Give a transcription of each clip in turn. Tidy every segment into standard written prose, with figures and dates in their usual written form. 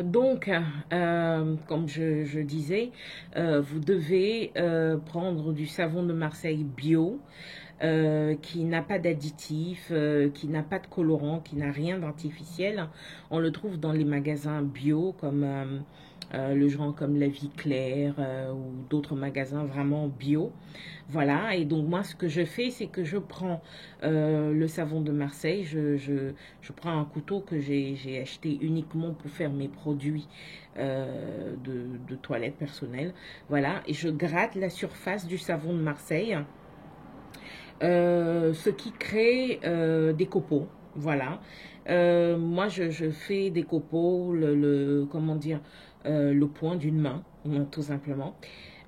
Donc, comme je disais, vous devez prendre du savon de Marseille bio, qui n'a pas d'additifs, qui n'a pas de colorant, qui n'a rien d'artificiel. On le trouve dans les magasins bio comme le genre comme La Vie Claire ou d'autres magasins vraiment bio. Voilà, et donc moi ce que je fais, c'est que je prends le savon de Marseille, je prends un couteau que j'ai acheté uniquement pour faire mes produits de toilette personnelle. Voilà, et je gratte la surface du savon de Marseille, ce qui crée des copeaux. Voilà. Moi, je fais des copeaux, comment dire, le point d'une main, tout simplement.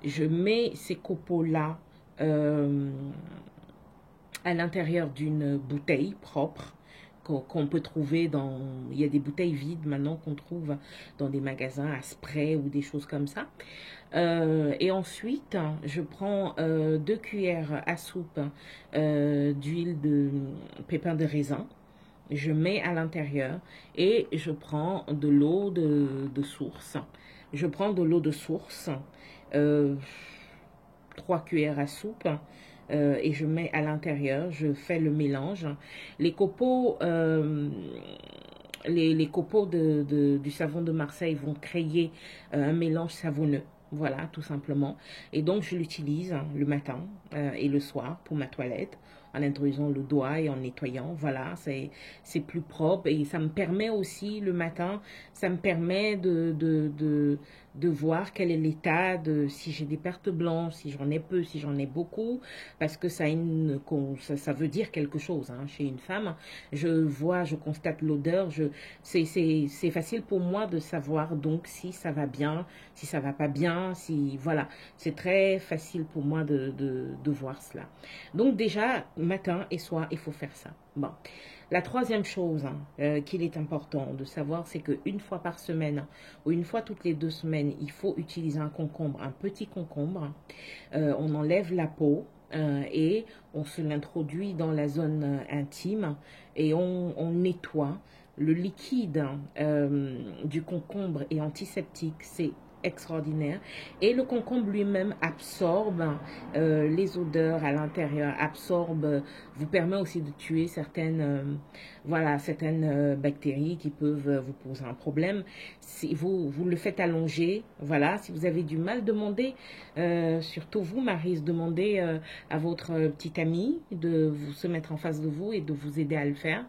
Je mets ces copeaux-là euh, à l'intérieur d'une bouteille propre qu'on peut trouver dans... Il y a des bouteilles vides maintenant qu'on trouve dans des magasins à spray ou des choses comme ça. Et ensuite, je prends 2 cuillères à soupe d'huile de pépins de raisin. Je mets à l'intérieur et je prends de l'eau de source. Je prends de l'eau de source, euh, 3 cuillères à soupe, et je mets à l'intérieur, je fais le mélange. Les copeaux, les copeaux du savon de Marseille vont créer un mélange savonneux. Voilà, tout simplement. Et donc, je l'utilise le matin et le soir pour ma toilette, en introduisant le doigt et en nettoyant. Voilà, c'est plus propre et ça me permet aussi le matin, ça me permet de voir quel est l'état, si j'ai des pertes blanches, si j'en ai peu, si j'en ai beaucoup, parce que ça veut dire quelque chose chez une femme. Je vois, je constate l'odeur, c'est facile pour moi de savoir donc si ça va bien, si ça va pas bien, si voilà, c'est très facile pour moi de voir cela. Donc déjà, matin et soir, il faut faire ça. Bon. La troisième chose qu'il est important de savoir, c'est qu'une fois par semaine ou une fois toutes les 2 semaines, il faut utiliser un concombre, un petit concombre. On enlève la peau et on se l'introduit dans la zone intime et on nettoie. Le liquide du concombre est antiseptique, c'est extraordinaire. Et le concombre lui-même absorbe les odeurs à l'intérieur, vous permet aussi de tuer certaines bactéries qui peuvent vous poser un problème. Si vous le faites allonger, voilà, si vous avez du mal, demandez, surtout vous, Maryse, demandez à votre petite amie de vous se mettre en face de vous et de vous aider à le faire.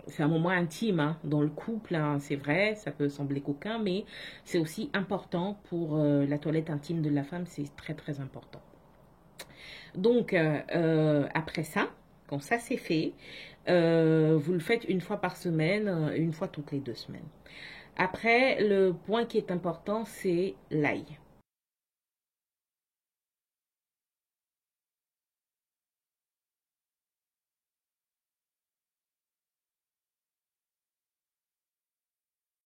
C'est un moment intime dans le couple, c'est vrai, ça peut sembler coquin, mais c'est aussi important pour la toilette intime de la femme, c'est très très important. Donc, après ça, quand ça c'est fait, vous le faites une fois par semaine, une fois toutes les 2 semaines. Après, le point qui est important, c'est l'ail.